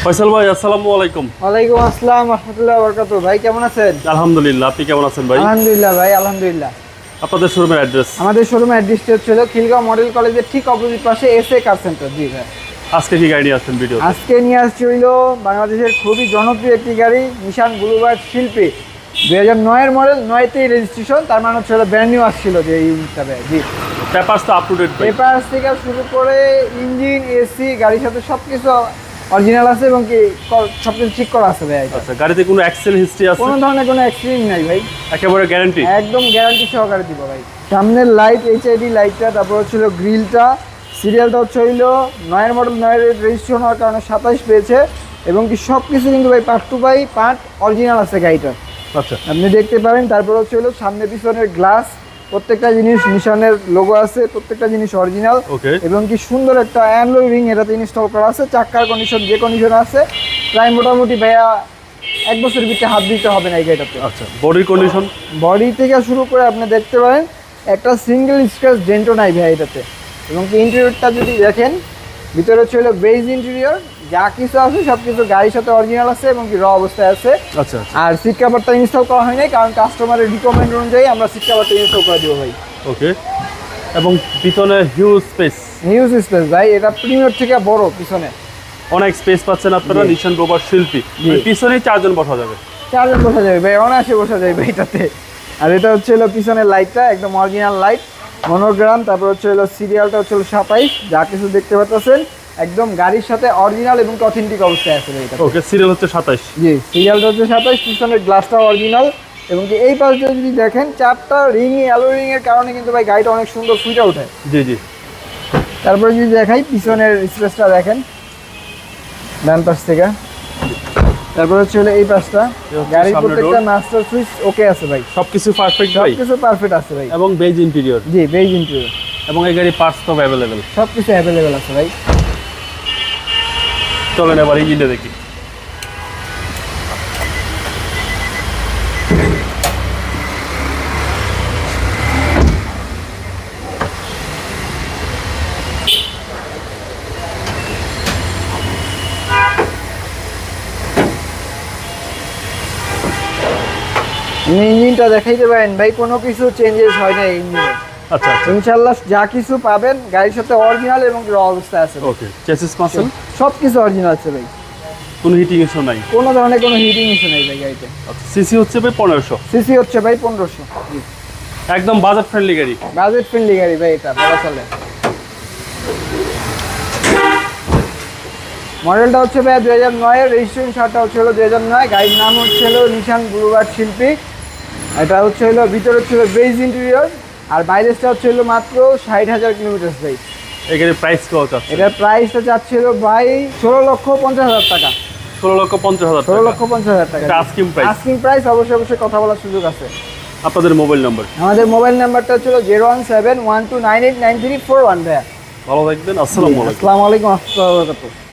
ফয়সাল ভাই আসসালামু আলাইকুম। ওয়ালাইকুম আসসালাম রাহমাতুল্লাহি ওয়া বারাকাতুহু। ভাই কেমন আছেন? আলহামদুলিল্লাহ, আপনি কেমন আছেন ভাই? আলহামদুলিল্লাহ ভাই, আলহামদুলিল্লাহ। আপনাদের শোরুমের অ্যাড্রেস? আমাদের শোরুমের অ্যাড্রেসটা হচ্ছে খিলগাঁও মডেল কলেজের ঠিক অপোজিট পাশে এসএ কার সেন্টার। জি ভাই। আজকে কি গাড়ি নিয়ে আসছেন ভিডিও? আজকে নিয়ে আসছি বাংলাদেশের খুবই জনপ্রিয় একটি গাড়ি, নিশান ব্লুবার্ড শিল্পী। 2009 এর মডেল, 9তেই রেজিস্ট্রেশন, তার মানে হচ্ছে ব্র্যান্ড নিউ আসছিল যে এই ইউনিটটা ভাই। জি, পেপারস তো আপ টু ডেট ভাই? পেপারস থেকে শুরু করে ইঞ্জিন, এসি, গাড়ির সাথে সবকিছু অরিজিনাল আছে এবং কি সবকিছু ঠিক করা আছে ভাই। আচ্ছা, গাড়িতে কোনো অ্যাক্সিডেন্ট হিস্ট্রি আছে? কোনো ধরনের কোনো অ্যাক্সিডেন্ট নাই ভাই, একেবারে গ্যারান্টি? একদম গ্যারান্টি সহকারে দিব ভাই। সামনের লাইট, এইচআইডি লাইটটা, তারপর হচ্ছিল গ্রিলটা, সিরিয়ালটা হচ্ছে 9 মডেল, 9 রেজিস্ট্রেশন হওয়ার কারণে 27 পেয়েছে এবং কি সব কিছু কিন্তু ভাই part to by part original আছে গাড়িটার। আচ্ছা, আপনি দেখতে পারেন। তারপর হচ্ছে সামনে পিছনের গ্লাস, প্রত্যেকটা জিনিস নিশানের লোগো আছে, প্রত্যেকটা জিনিস অরিজিনাল এবং কি সুন্দর একটা অ্যালয় রিং এটাতে ইনস্টল করা আছে। চাক্কার কন্ডিশন যে কন্ডিশন আছে, প্রায় মোটামুটি ভাইয়া 1 বছরের ভিতরে হাত দিতে হবে না এই গাড়িটাতে। আচ্ছা, বডির কন্ডিশন? বডি থেকে শুরু করে আপনি দেখতে পারেন একটা সিঙ্গেল স্ক্র্যাচ ডেন্টও নাই ভাই এটাতে। এবং কি ইন্টেরিয়রটা যদি দেখেন, ভিতরে ছিল বেজ ইন্টেরিয়র, যা কিছু আছে সব কিছু গাড়ির সাথে অরিজিনাল আছে এবং কি র অবস্থায় আছে। আচ্ছা, আর সিট কভারটা ইনস্টল করা হয় নাই, কারণ কাস্টমারের রিকমেন্ড অনুযায়ী আমরা সিট কভারটা ইনস্টল করে দেবো ভাই। ওকে। এবং পিছনে হিউজ স্পেস? হিউজ স্পেস ভাই, এটা প্রিমিয়ার থেকে বড়। পিছনে অনেক স্পেস পাচ্ছেন আপনারা। নিশান ব্লুবার্ড শিল্পী, পিছনেই 4 জন বসা যাবে? 4 জন বসা যাবে ভাই, অনায়াসে বসা যাবে ভাই এটাতে। আর এটা হচ্ছে পিছনের লাইটটা একদম অরিজিনাল লাইট, মনোগ্রাম। তারপর হচ্ছে সিরিয়ালটা হচ্ছে 27, যা কিছু দেখতে পাচ্ছেন একদম গাড়ির সাথে অরিজিনাল এবং অথেন্টিক অবস্থায় আছে ভাই এটা। ওকে, সিরিয়াল হচ্ছে 27? জি, সিরিয়ালটা হচ্ছে 27, পিছনের গ্লাসটা অরিজিনাল এবং কি এই পাশে যদি দেখেন 4টা রিং, অ্যালো রিং এর কারণে কিন্তু ভাই গাড়িটা অনেক সুন্দর ফুটে ওঠে। জি জি। তারপরে যদি দেখাই পিছনের স্পেসটা দেখেন ডান পাশ থেকে। তারপর হচ্ছে এই পাশটা, গাড়ির প্রত্যেকটা মাস্টার সুইচ ওকে আছে ভাই, সবকিছু পারফেক্ট ভাই? সবকিছু পারফেক্ট আছে ভাই। এবং বেজ ইন্টেরিয়র? জি, বেজ ইন্টেরিয়র। এবং এই গাড়ি পার্টস তো অ্যাভেলেবেল? সবকিছু অ্যাভেলেবেল আছে ভাই। চলেন এবার ইঞ্জিনটা দেখি। ইঞ্জিনটা দেখাইতে পারেন ভাই, কোনো কিছু চেঞ্জেস হয় না এই ইঞ্জিনে। আচ্ছা আচ্ছা, ইনশাআল্লাহ যা কিছু পাবেন গাড়ির সাথে অরিজিনাল এবং র অবস্থায় আছে। ওকে। চেসিস মাসল সবকিছু অরিজিনাল আছে ভাই, কোনো হিটিং ইস্যু নাই? কোনো ধরনের কোনো হিটিং ইস্যু নাই ভাই গাড়িতে। আচ্ছা, সিসি হচ্ছে ভাই 1500? সিসি হচ্ছে ভাই 1500। জি, একদম বাজেট ফ্রেন্ডলি গাড়ি? বাজেট ফ্রেন্ডলি গাড়ি ভাই, এটা বলা চলে। মডেলটা হচ্ছে ভাই 2009 এর, রেজিস্ট্রেশন সালটা হচ্ছে 2009। গাড়ির নাম হচ্ছে নিশান ব্লুবার্ড শিল্পী। এটা হচ্ছে ভিতরে হচ্ছে বেজ ইন্টেরিয়র, আর বাইরেটা হচ্ছে মাত্র 60,000 কিলোমিটার ভাই। এই গাড়ির প্রাইস কত আছে? এটার প্রাইসটা চাচ্ছিল ভাই 16,50,000 টাকা। 16,50,000? 16,50,000 টাকা আস্কিং প্রাইস? Asking price. অবশ্যই কথা বলার সুযোগ আছে। আপনাদের মোবাইল নাম্বার? আমাদের মোবাইল নাম্বারটা হচ্ছে 01712989341 ভাইয়া। ভালো থাকবেন, আসসালামু আলাইকুম। আসসালামু আলাইকুম।